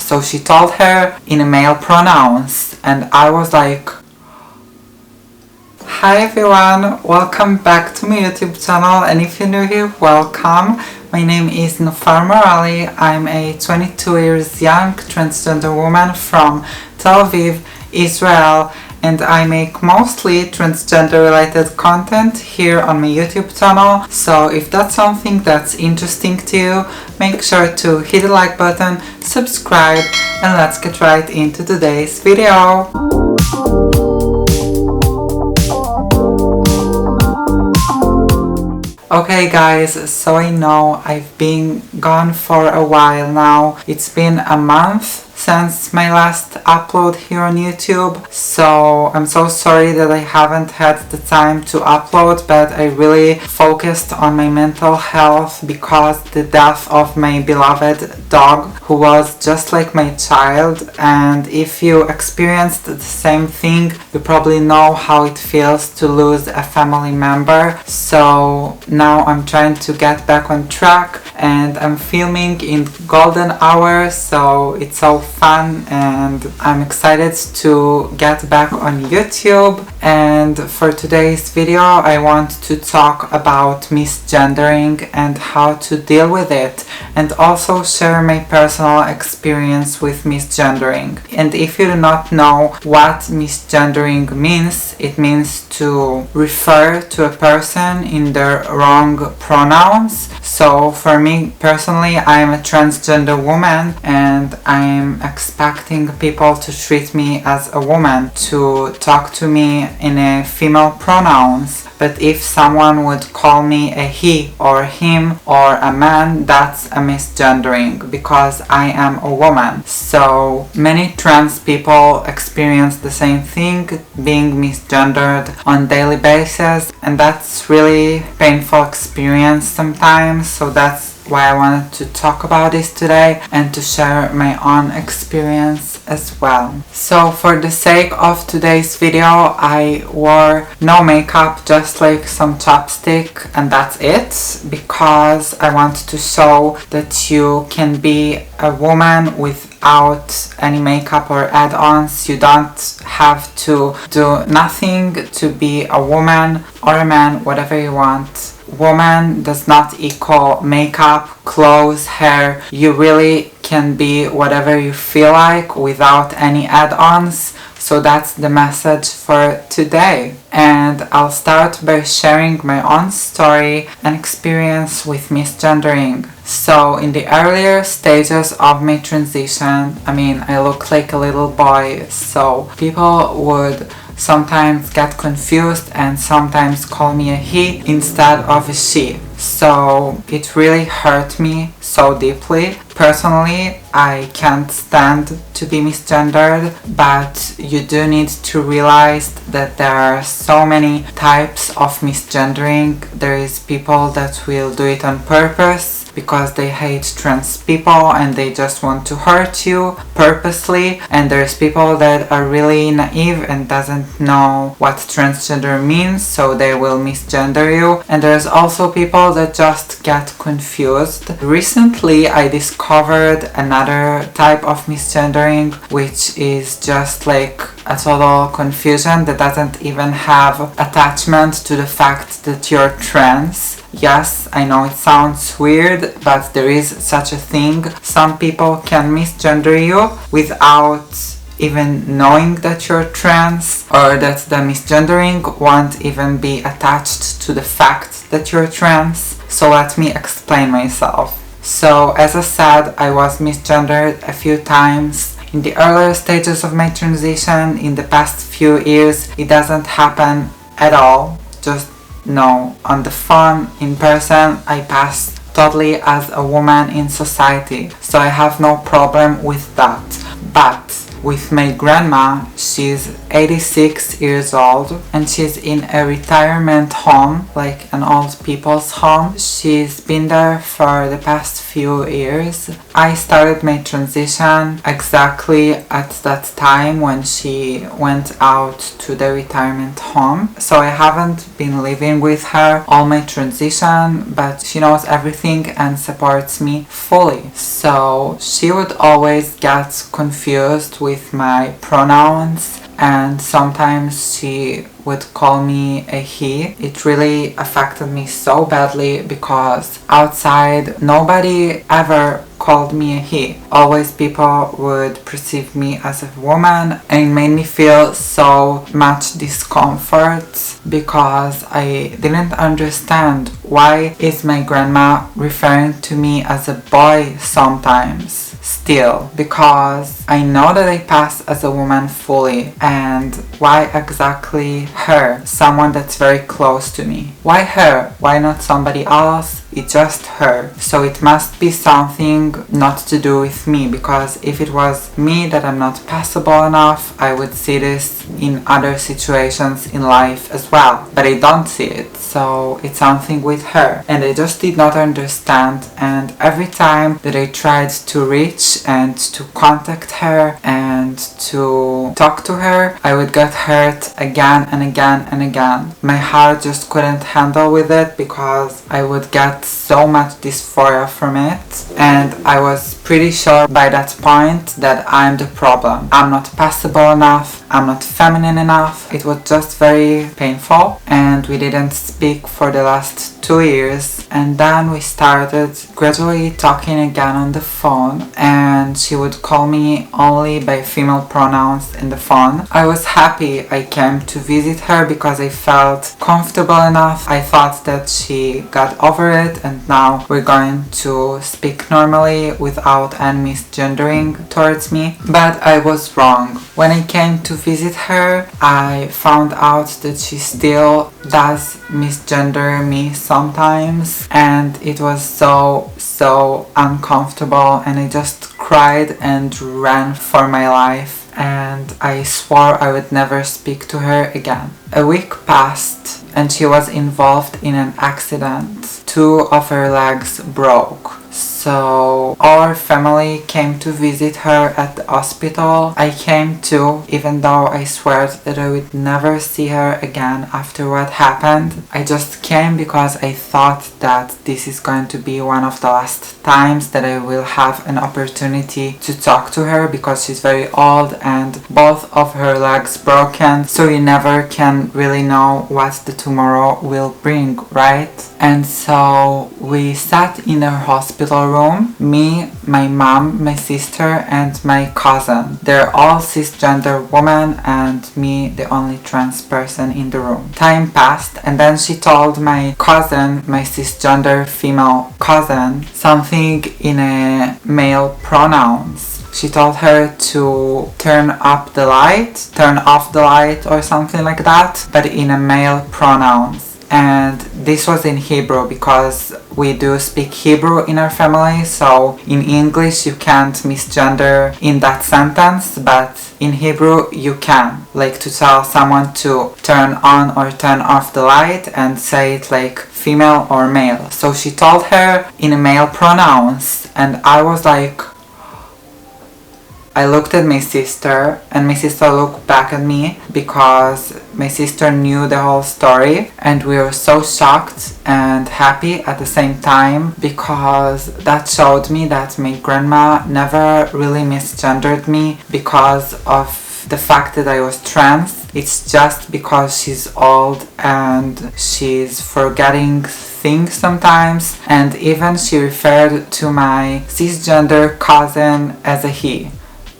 So she told her in male pronouns, and I was like, hi everyone, welcome back to my YouTube channel, and if you're new here, welcome. My name is Nufar Morali. I'm a 22 years young transgender woman from Tel Aviv, Israel, and I make mostly transgender related content here on my YouTube channel. So if that's something that's interesting to you, make sure to hit the like button, subscribe, and let's get right into today's video. Okay guys, so I know I've been gone for a while now. It's been a month since my last upload here on YouTube, so I'm so sorry that I haven't had the time to upload, but I really focused on my mental health because the death of my beloved dog, who was just like my child, and if you experienced the same thing, you probably know how it feels to lose a family member. So now I'm trying to get back on track, and I'm filming in golden hour, so it's so fun, and I'm excited to get back on YouTube. And for today's video I want to talk about misgendering and how to deal with it, and also share my personal experience with misgendering. And if you do not know what misgendering means, it means to refer to a person in their wrong pronouns. So for me personally, I am a transgender woman, and I'm expecting people to treat me as a woman, to talk to me in a female pronouns. But if someone would call me a he or him or a man, that's a misgendering because I am a woman. So many trans people experience the same thing, being misgendered on daily basis, and that's really painful experience sometimes. So that's why I wanted to talk about this today and to share my own experience as well. So for the sake of today's video, I wore no makeup, just like some chapstick, and that's it, because I want to show that you can be a woman without any makeup or add-ons. You don't have to do nothing to be a woman or a man, whatever you want. Woman does not equal makeup, clothes, hair. You really can be whatever you feel like without any add-ons. So that's the message for today. And I'll start by sharing my own story and experience with misgendering. So in the earlier stages of my transition, I look like a little boy, so people would sometimes get confused and sometimes call me a he instead of a she. So it really hurt me so deeply. Personally, I can't stand to be misgendered, but you do need to realize that there are so many types of misgendering. There is people that will do it on purpose because they hate trans people and they just want to hurt you purposely, and there's people that are really naive and doesn't know what transgender means, so they will misgender you, and there's also people that just get confused. Recently I discovered another type of misgendering, which is just like a total confusion that doesn't even have attachment to the fact that you're trans. Yes, I know it sounds weird, but there is such a thing. Some people can misgender you without even knowing that you're trans, or that the misgendering won't even be attached to the fact that you're trans. So let me explain myself. So as I said, I was misgendered a few times. In the earlier stages of my transition, in the past few years, it doesn't happen at all. Just no, on the phone, in person, I pass totally as a woman in society, so I have no problem with that. But with my grandma, she She's 86 years old and she's in a retirement home, like an old people's home. She's been there for the past few years. I started my transition exactly at that time when she went out to the retirement home. So I haven't been living with her all my transition, but she knows everything and supports me fully. So she would always get confused with my pronouns, and sometimes she would call me a he. It really affected me so badly because outside nobody ever called me a he. Always people would perceive me as a woman, and it made me feel so much discomfort because I didn't understand why is my grandma referring to me as a boy sometimes. Still, because I know that I pass as a woman fully, and why exactly her, someone that's very close to me? Why her? Why not somebody else? It's just her. So it must be something not to do with me, because if it was me that I'm not passable enough, I would see this in other situations in life as well. But I don't see it, so it's something with her. And I just did not understand, and every time that I tried to reach and to contact her and to talk to her, I would get hurt again and again and again. My heart just couldn't handle with it because I would get so much dysphoria from it, and I was pretty sure by that point that I'm the problem. I'm not passable enough, I'm not feminine enough. It was just very painful, and we didn't speak for the last 2 years, and then we started gradually talking again on the phone, and she would call me only by female pronouns in the phone. I was happy I came to visit her because I felt comfortable enough. I thought that she got over it and now we're going to speak normally without any misgendering towards me. But I was wrong. When I came to visit her, I found out that she still does misgender me sometimes, and it was so uncomfortable, and I just cried and ran for my life, and I swore I would never speak to her again. A week passed and she was involved in an accident. 2 of her legs broke. So our family came to visit her at the hospital. I came too, even though I swore that I would never see her again after what happened. I just came because I thought that this is going to be one of the last times that I will have an opportunity to talk to her, because she's very old and both of her legs broken, so you never can really know what the tomorrow will bring, right? And so we sat in her hospital room, me, my mom, my sister and my cousin. They're all cisgender women and me the only trans person in the room. Time passed, and then she told my cousin, my cisgender female cousin, something in a male pronouns. She told her to turn off the light or something like that, but in a male pronouns. And this was in Hebrew because we do speak Hebrew in our family, so in English you can't misgender in that sentence, but in Hebrew you can. Like to tell someone to turn on or turn off the light and say it like female or male. So she told her in a male pronouns, and I was like, I looked at my sister and my sister looked back at me because my sister knew the whole story, and we were so shocked and happy at the same time because that showed me that my grandma never really misgendered me because of the fact that I was trans. It's just because she's old and she's forgetting things sometimes, and even she referred to my cisgender cousin as a he.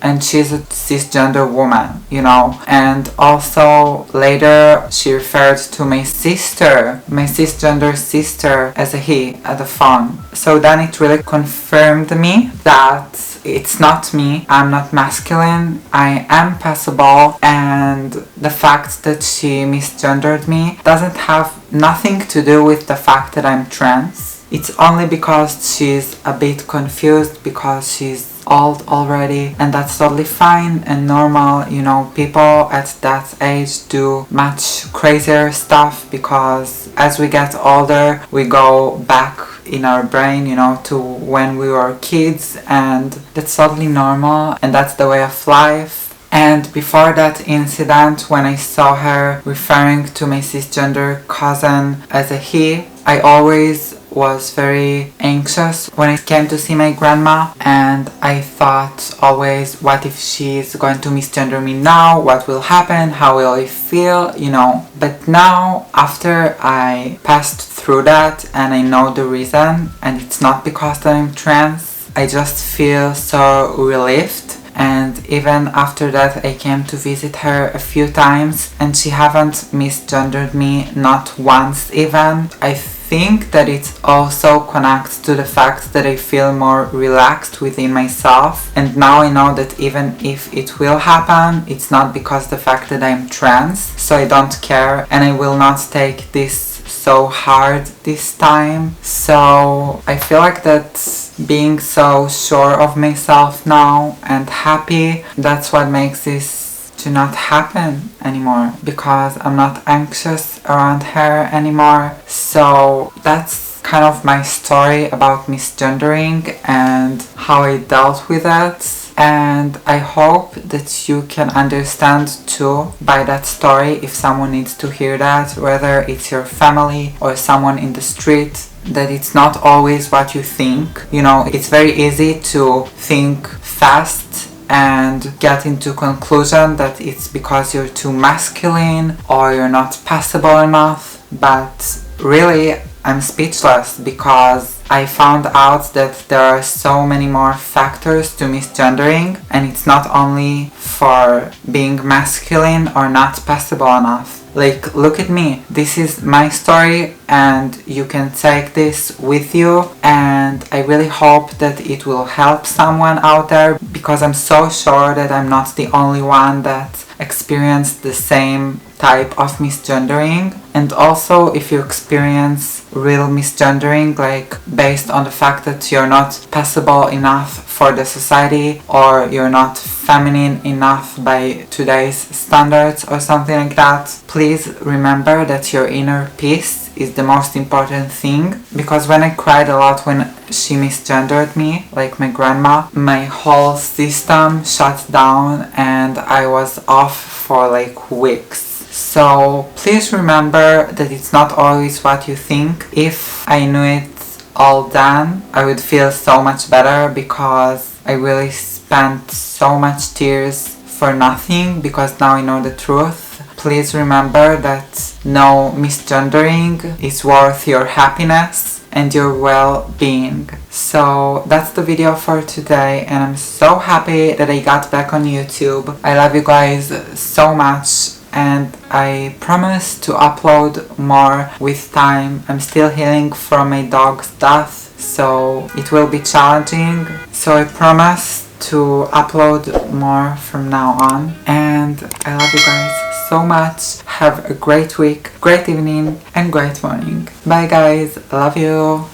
And she's a cisgender woman, you know. And also later she referred to my sister, my cisgender sister, as a he at the phone. So then it really confirmed me that it's not me, I'm not masculine, I am passable, and the fact that she misgendered me doesn't have nothing to do with the fact that I'm trans. It's only because she's a bit confused because she's old already, and that's totally fine and normal. You know, people at that age do much crazier stuff because as we get older, we go back in our brain, you know, to when we were kids, and that's totally normal and that's the way of life. And before that incident, when I saw her referring to my cisgender cousin as a he, I always was very anxious when I came to see my grandma, and I thought always, what if she's going to misgender me now? What will happen? How will I feel? You know. But now, after I passed through that and I know the reason, and it's not because that I'm trans, I just feel so relieved. And even after that, I came to visit her a few times and she haven't misgendered me, not once even. I think that it also connects to the fact that I feel more relaxed within myself, and now I know that even if it will happen, it's not because the fact that I'm trans, so I don't care and I will not take this so hard this time. So I feel like that being so sure of myself now and happy, that's what makes this to not happen anymore, because I'm not anxious around her anymore. So that's kind of my story about misgendering and how I dealt with it. And I hope that you can understand too by that story, if someone needs to hear that, whether it's your family or someone in the street, that it's not always what you think. You know, it's very easy to think fast and get into conclusion that it's because you're too masculine or you're not passable enough, but really I'm speechless because I found out that there are so many more factors to misgendering, and it's not only for being masculine or not passable enough. Like, look at me, this is my story and you can take this with you, and I really hope that it will help someone out there, because I'm so sure that I'm not the only one that experienced the same type of misgendering. And also, if you experience real misgendering, like based on the fact that you're not passable enough for the society or you're not feminine enough by today's standards or something like that, please remember that your inner peace is the most important thing. Because when I cried a lot when she misgendered me, like my grandma, my whole system shut down and I was off for like weeks. So please remember that it's not always what you think. If I knew it all then, I would feel so much better, because I really spent so much tears for nothing, because now I know the truth. Please remember that no misgendering is worth your happiness and your well-being. So that's the video for today, and I'm so happy that I got back on YouTube. I love you guys so much, and I promise to upload more with time. I'm still healing from my dog's death, so it will be challenging. So I promise to upload more from now on, and I love you guys so much. Have a great week, great evening, and great morning. Bye guys, love you.